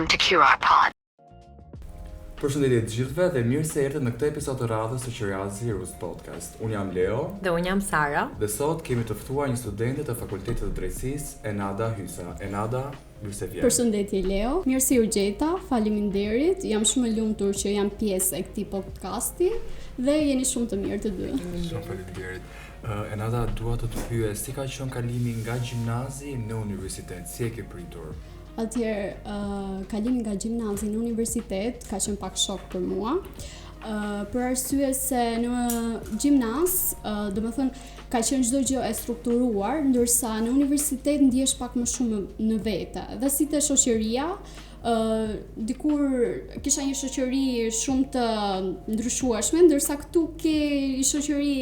Welcome to QR Pod. Përshëndetje të gjithëve dhe mirë se erdhët në këtë episod të radhës të Qirazi Rus Podcast. Unë jam Leo dhe unë jam Sara. Dhe sot kemi të ftuar një studente të Fakultetit të Drejtësisë, Enada Hysa. Enada, mirë se vjen. Përshëndetje Leo, mirë se u gjeta, faleminderit. Jam shumë e lumtur që jam pjesë e këtij podcasti dhe jeni shumë të mirë të dy. Shumë faleminderit. Enada, dua të pyes si ka qenë kalimi nga gjimnazi në universitet, si e ke pritur? Atëherë, kalimi nga gjimnazi në universitet ka qenë pak shok për mua. Për arsye se në gjimnaz, domethënë ka qenë çdo gjë e strukturuar, ndërsa në universitet ndihesh pak më shumë në vete. Dhe si te shoqëria, dikur kisha një shoqëri shumë të ndryshueshme, ndërsa këtu ke një shoqëri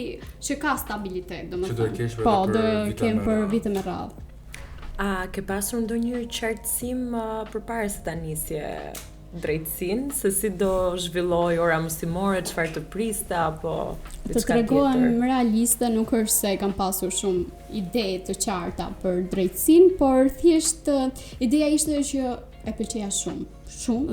që ka stabilitet, domethënë. Po, do kem për vite me radhë. A ke pasur ndonjë qartësim përpara se ta nisje drejtësinë, se si do zhvilloj ora mësimore, çfarë të priste apo të diçka tregohem tjetër? realiste, nuk është se kam pasur shumë ide të qarta për drejtësinë, por thjesht ideja ishte që e pëlqeja shumë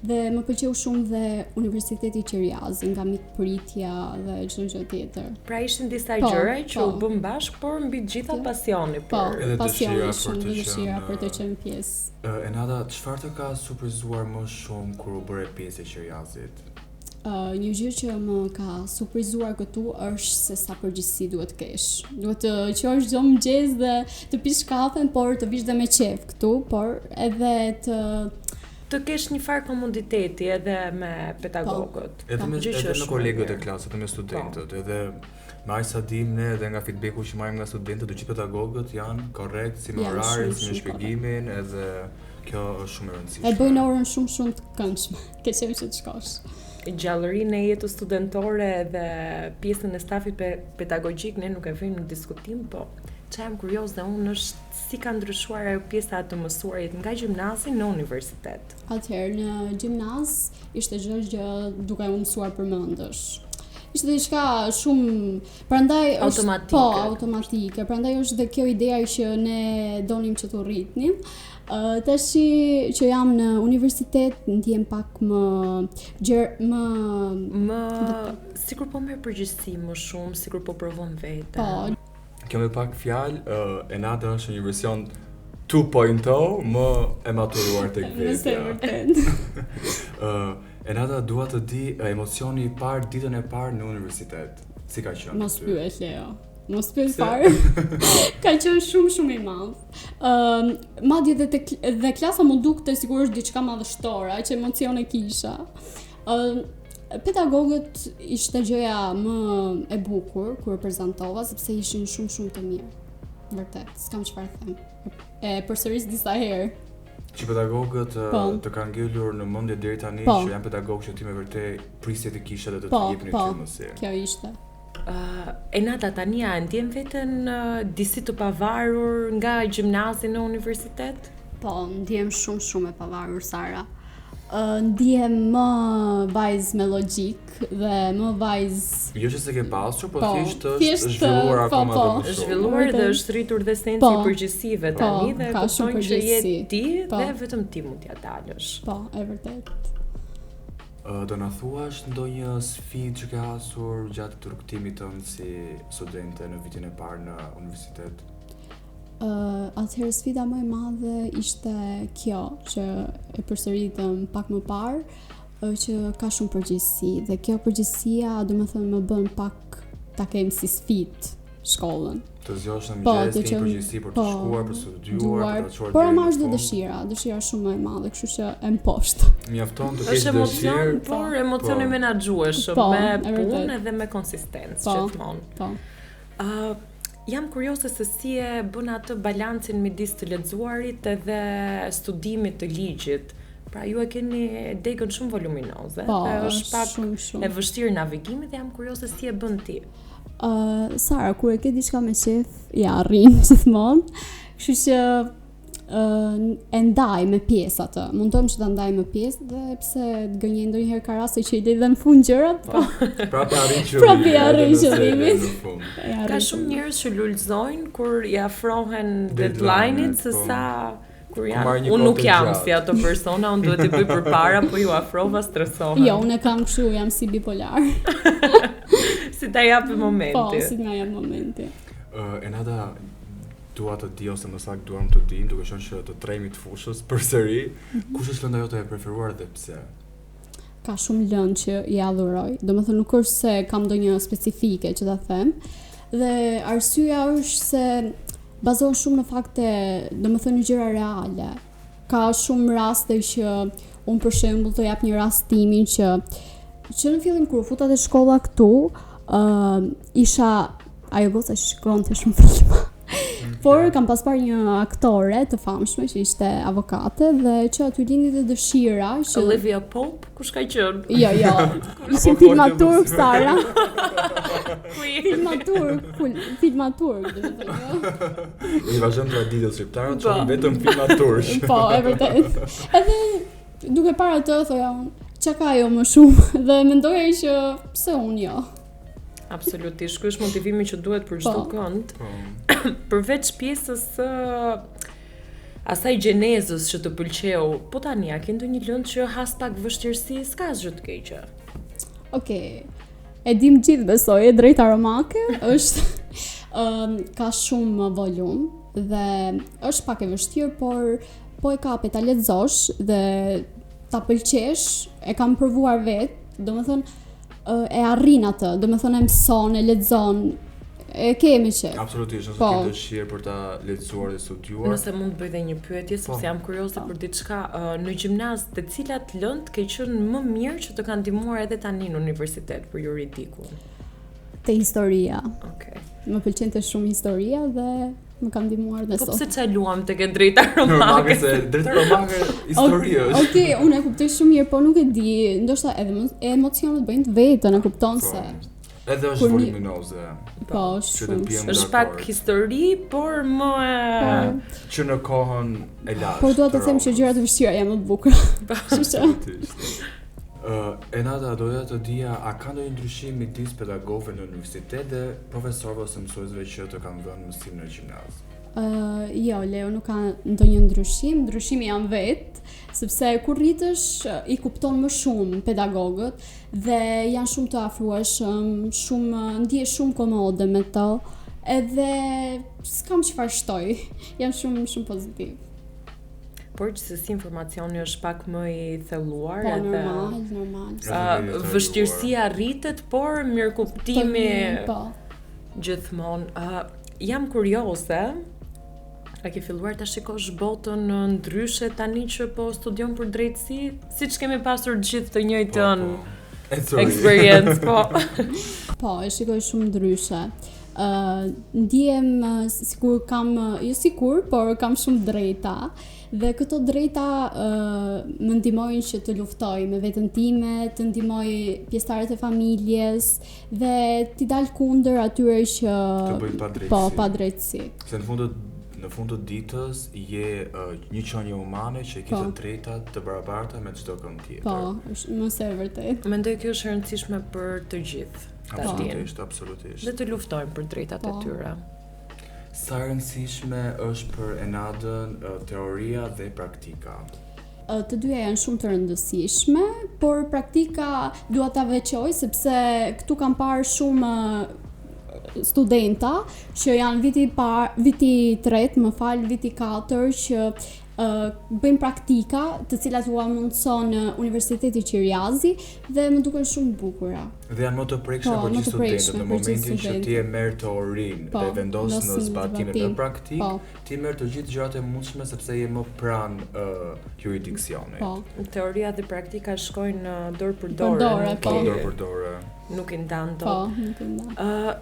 dhe më pëlqeu shumë dhe Universiteti Qirazi, nga mikpritja dhe çdo gjë tjetër. Pra ishin disa gjëra që u bën bashk, por mbi të gjitha pasioni për Edhe pasioni dëshira shumë, për të dëshira qenë, për të qenë pjesë. Enada, çfarë të ka surprizuar më shumë kur u bëre pjesë e Qirazit? Një gjë që më ka surprizuar këtu është se sa përgjegjësi duhet të kesh. Duhet të qosh çdo mëngjes dhe të pish kafen, por të vish dhe me qejf këtu, por edhe të kesh një farë komoditeti edhe me pedagogët. Edhe me kolegët e klasës, edhe me studentët, edhe me aq sa dim ne edhe nga feedbacku që marrim nga studentët, të gjithë pedagogët janë korrekt si me orarin, si me shpjegimin, edhe kjo është shumë e rëndësishme. E bëjnë orën shumë të këndshme. Ke qenë që të shkosh. Gjallërinë e jetës studentore dhe pjesën e stafit pedagogjik ne nuk e vëmë në diskutim, po çfarë jam kurioze unë është si ka ndryshuar ajo pjesa të mësuarit nga gjimnazi në universitet. Atëherë në gjimnaz ishte çdo gjë duke u mësuar përmendësh. Ishte diçka shumë, prandaj automatike. Po, automatike. Prandaj është dhe kjo ideja që ne donim që të rritnim. Tashi që jam në universitet ndihem pak më sikur po merr përgjegjësi më shumë, sikur po provon vetë. Po. Kjo me pak fjalë, Enada është një version 2.0 më e maturuar tek vetja. Enada, dua të di emocioni i parë ditën e parë në universitet. Si ka qenë? Mos pyes Leo. Mos pyes fare. Ka qenë shumë i madh. Madje dhe klasa më dukte sigurisht diçka madhështore, që emocione kisha. Pedagogët ishte gjëja më e bukur kur prezantova, sepse ishin shumë të mirë. Vërtet, s'kam çfarë them. E përsëris disa herë. Që pedagogët të kanë ngelur në mendje deri tani që janë pedagogë që ti me vërtet prisje të kishe dhe të të jepnin ty mësim. Kjo ishte. Enada, tani a ndjen veten disi të pavarur nga gjimnazi në universitet? Po, ndjem shumë e pavarur, Sara. Ndihem më vajzë me logjik dhe më vajzë... Jo që se ke pasur, po thjesht është zhvilluar akoma dhe më shumë. Zhvilluar dhe është rritur dhe sensi i përgjegjësive tani dhe kupton që je ti dhe vetëm ti mund t'ja dalësh. Po, e vërtet. Do na thuash ndonjë sfidë që ke hasur gjatë të rrugtimit tënd si studente në vitin e parë në universitet? Atëherë sfida më e madhe ishte kjo që e përsëritëm pak më parë, që ka shumë përgjegjësi dhe kjo përgjegjësia domethënë më bën pak ta kem si sfidë shkollën. Të zgjosh në mëngjes ke një përgjegjësi për të shkuar, për të studiuar, për të çuar. Por amash dhe dëshira shumë e madhe, kështu që e mposhtë. Mjafton të kesh dëshirë. Është emocion, por emocion i menaxhueshëm me punë dhe me konsistencë gjithmonë. Po. Jam kurioze se si e bën atë balancin midis të lexuarit edhe studimit të ligjit. Pra ju e keni degën shumë voluminoze, dhe është pak shumë. E vështirë navigimi dhe jam kurioze si e bën ti. Sara, kur e ke diçka me qef, ja arrin gjithmonë. Kështu që e ndaj me pjesë atë. Mundom që ta ndaj me pjesë dhe pse të gënjej ndonjëherë ka raste që i lë në fund gjërat, po. Prapë arrin qëllimin. Ka shumë njerëz që lulëzojnë kur i afrohen deadline-it se sa Kur unë nuk jam si ato persona, unë duhet t'i bëj përpara, po ju afrova stresohen. Jo, unë kam kështu, jam si bipolar. Si ta japi momenti. Po, si ta japi momenti. Enada, dua të di ose më saktë duam të dim, duke qenë që të trejmë të fushës përsëri, kush është lënda jote e preferuar dhe pse? Ka shumë lëndë që i adhuroj. Domethënë nuk është se kam ndonjë specifike që ta them. Dhe arsyeja është se bazohen shumë në fakte, domethënë gjëra reale. Ka shumë raste që unë për shembull të jap një rast timin që në fillim kur futa te shkolla këtu, isha ajo goca që shkronte shumë filma. Por kam pas parë një aktore të famshme që ishte avokate dhe që aty lindi dhe dëshira që Olivia Pope, kush ka qenë? Jo. Ishte filmaturg Sara. Filmaturg, domethënë. I vazhdon traditën shqiptare, çon vetëm filmaturg. Po, e vërtet. Edhe duke parë atë thoja unë, çka ka ajo më shumë dhe mendoja që pse unë jo. Absolutisht, ky është motivimi që duhet për çdo kënd. Përveç pjesës së asaj gjenezës që të pëlqeu, po tani a ke ndonjë lëndë që has pak vështirësi, s'ka asgjë të keqe. Okej. E dim gjithë besoj, e drejta romake është ka shumë volum dhe është pak e vështirë, por po e kape ta lexosh dhe ta pëlqesh, e kam provuar vetë, domethënë e arrin atë, domethënë e mëson, e lexon, e ke me qef. Absolutisht, nëse ke dëshirë për ta lexuar dhe studiuar. Nëse mund të bëj edhe një pyetje, sepse jam kurioze për diçka, në gjimnaz, të cilat lëndë ke qenë më mirë që të kanë ndihmuar edhe tani në universitet për juridikun? Te historia. Okej. Më pëlqente shumë historia dhe më ka ndihmuar dhe sot. Po pse çaluam tek e drejta romake? Se drejta romake histori është. Okej, unë e kuptoj shumë mirë, po nuk e di, ndoshta edhe emocionet bëjnë të vetën, e kupton se edhe është voluminoze. Po, shumë. Është pak histori, por më që në kohën e lashtë. Po dua të them që gjërat e vështira janë më të bukura. Absolutisht. Enada, doja të dija, a ka ndonjë ndryshim midis pedagogëve në universitet dhe profesorëve ose mësuesve që të kanë dhënë mësim në gjimnaz? Jo, Leo, nuk ka ndonjë ndryshim. Ndryshimi janë vetë, sepse kur rritesh i kupton më shumë pedagogët dhe janë shumë të afrueshëm, ndihesh shumë komode me to, edhe s'kam çfarë shtoj. Janë shumë pozitiv. Por gjithsesi informacioni është pak më i thelluar edhe normal. Vështirësia rritet, por mirëkuptimi gjithmonë. Jam kurioze, a ke filluar ta shikosh botën ndryshe tani që po studion për drejtësi, siç kemi pasur gjithë të njëjtën experience, po. Po, e shikoj shumë ndryshe. Ndihem sikur kam, jo sikur, por kam shumë drejta. Dhe këto drejta më ndihmojnë që të luftoj me veten time, të ndihmoj pjesëtarët e familjes dhe t'i dal kundër atyre që të bëjnë padrejtësi. Po, padrejtësi. Se në fund të ditës je një qenie umane që ke të drejta të barabarta me çdo kënd tjetër. Po, është më së vërtet. Mendoj kjo është e rëndësishme për të gjithë. Absolutisht. Dhe të luftojmë për drejtat e tyre. Sa rëndësishme është për Enadën teoria dhe praktika? Të dyja janë shumë të rëndësishme, por praktika dua ta veçoj sepse këtu kam parë shumë studenta që janë viti 3, viti 4 që bëjmë praktika, të cilat u mundson Universiteti Qiriazi dhe më duken shumë bukura. Dhe janë më të prekshme për gjithë studentët në momentin që ti e merr teorinë dhe vendos në zbatimin e praktik, ti merr të gjithë gjërat e mundshme sepse je më pranë jurisdiksionit. Teoria dhe praktika shkojnë dorë për dorë. Nuk i ndan dot. Po, nuk i ndan.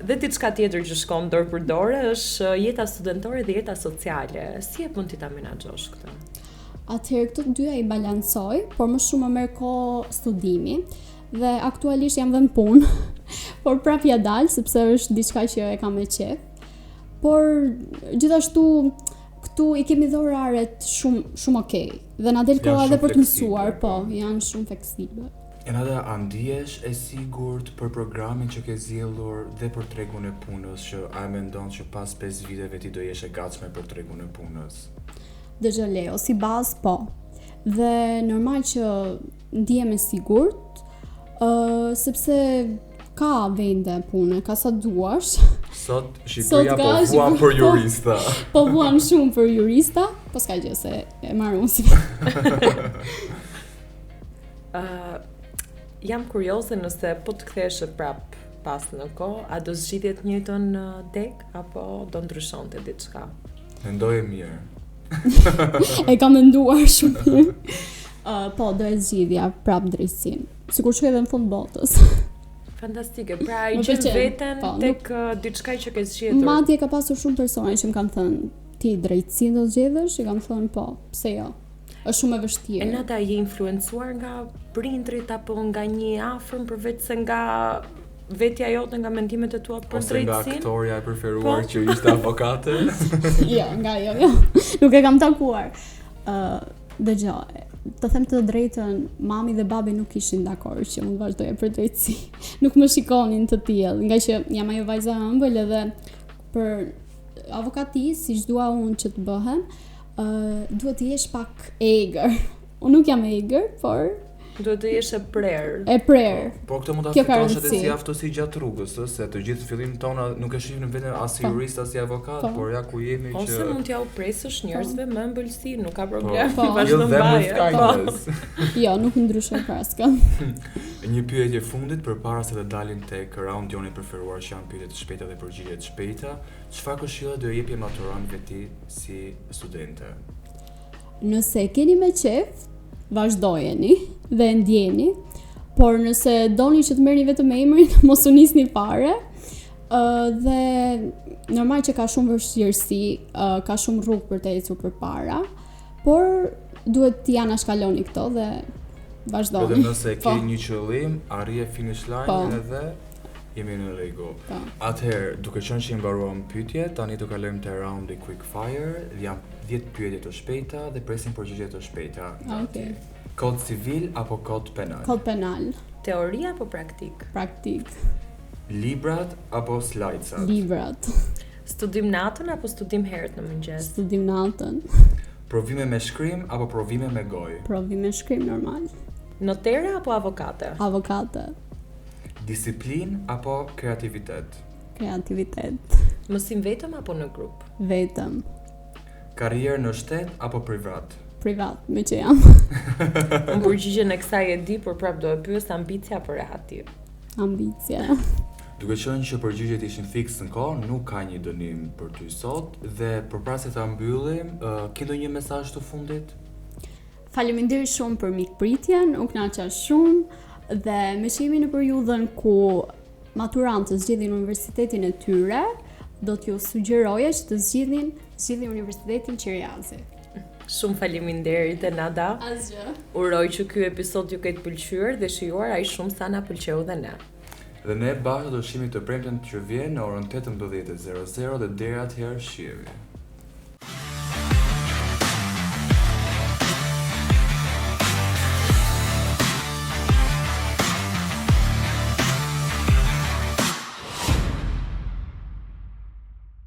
Dhe diçka tjetër që shkon dorë për dorë është jeta studentore dhe jeta sociale. Si e mund ti ta menaxhosh këtë? Atëherë këto dyja i balancoj, por më shumë më merr kohë studimi dhe aktualisht jam vënë punë, por prap ja dal sepse është diçka që e kam me qef. Por gjithashtu këtu i kemi dhe oraret shumë okay dhe na del koha edhe për të mësuar, po, janë shumë fleksibël. Enada, a ndihesh e sigurt për programin që ke zgjedhur dhe për tregun e punës, që a mendon që pas 5 viteve ti do jesh e gatshme për tregun e punës? Dëgjoj Leo, si bazë po. Dhe normal që ndihem e sigurt, sepse ka vende pune, ka sa duash. Sot Shqipëria po vuan për jurista. Po vuan shumë për jurista, po s'ka gjë se e marrë unë si. Jam kurioze nëse po të kthesh prap pas në kohë, a do zgjidhjet njëjtën dek apo do ndryshonte diçka? Mendoje mirë. E kam menduar shumë mirë. Po, do e zgjidhja prap drejtësinë. Sikur që edhe në fund botës. Fantastike, pra i gjen veten tek diçka që ke zgjedhur. Madje ka pasur shumë persona që më kanë thënë ti drejtësinë do zgjedhësh, i kam thënë po, pse jo? Është shumë e vështirë. E nata je influencuar nga prindrit apo nga një afërm përveç se nga vetja jote, nga mendimet e tua për drejtësinë? Ose nga aktoria e preferuar që ishte avokate? Jo, jo. Nuk e kam takuar. Dëgjoj, të them të drejtën, mami dhe babi nuk ishin dakord që unë vazhdoja për drejtësi. Nuk më shikonin të tillë, nga që jam ajo vajza e ëmbël edhe për avokati, siç dua unë që të bëhem, duhet të jesh pak eager. Unë nuk jam eager, por duhet të jesh e prerë. E prerë. Po këtë mund ta fitosh edhe si aftësi gjatë rrugës, se të gjithë fillim tona nuk e shihim veten as si jurist as si avokat, por ja ku jemi që ose mund t'ja u presësh njerëzve më ëmbëlsi, nuk ka problem. Vazhdo mbaje. Jo, nuk ndryshoj për askë. Një pyetje fundit përpara se të dalim tek round joni preferuar që janë pyetje të shpejta dhe përgjigje të shpejta. Çfarë këshilla do jepje maturantëve ti si studente? Nëse keni me qef, vazhdojeni dhe ndjeni, por nëse doni që të merrni vetëm emrin, mos u nisni fare. Dhe normal që ka shumë vështirësi, ka shumë rrugë për të ecur përpara, por duhet t'i anashkaloni këto dhe vazhdoni. Edhe nëse ke një qëllim, arrije finish line edhe jemi në rregull. Atëherë, duke qenë që i mbaruam pyetjet, tani do kalojmë te roundi quick fire. Janë 10 pyetje të shpejta dhe presim përgjigje të shpejta. Okej. Kod civil apo kod penal? Kod penal. Teori apo praktik? Praktik. Librat apo slajdsat? Librat. Studim natën apo studim herët në mëngjes? Studim natën. Provime me shkrim apo provime me gojë? Provime me shkrim normal. Notere apo avokate? Avokate. Disiplin apo kreativitet? Kreativitet. Mësim vetëm apo në grup? Vetëm. Karrierë në shtet apo privat? Privat, me që jam. Unë përgjigjen e kësaj e di, por prap do e pyes ambicia apo rehati? Ambicia. Duke qenë që përgjigjet ishin fiks në kohë, nuk ka një dënim për ty sot dhe përpara se ta mbyllim, ke ndonjë mesazh të fundit? Faleminderit shumë për mikpritjen, u kënaqa shumë dhe me që jemi në periudhën ku maturantët zgjidhin universitetin e tyre, do t'ju sugjeroja që të zgjidhin Universitetin Qiriazi. Shumë faleminderit Nada. Asgjë. Uroj që ky episod ju ketë pëlqyer dhe shijuar aq shumë sa na pëlqeu dhe ne. Dhe ne bashkë do shihemi të premten që vjen në orën 18:00 dhe deri atëherë shihemi.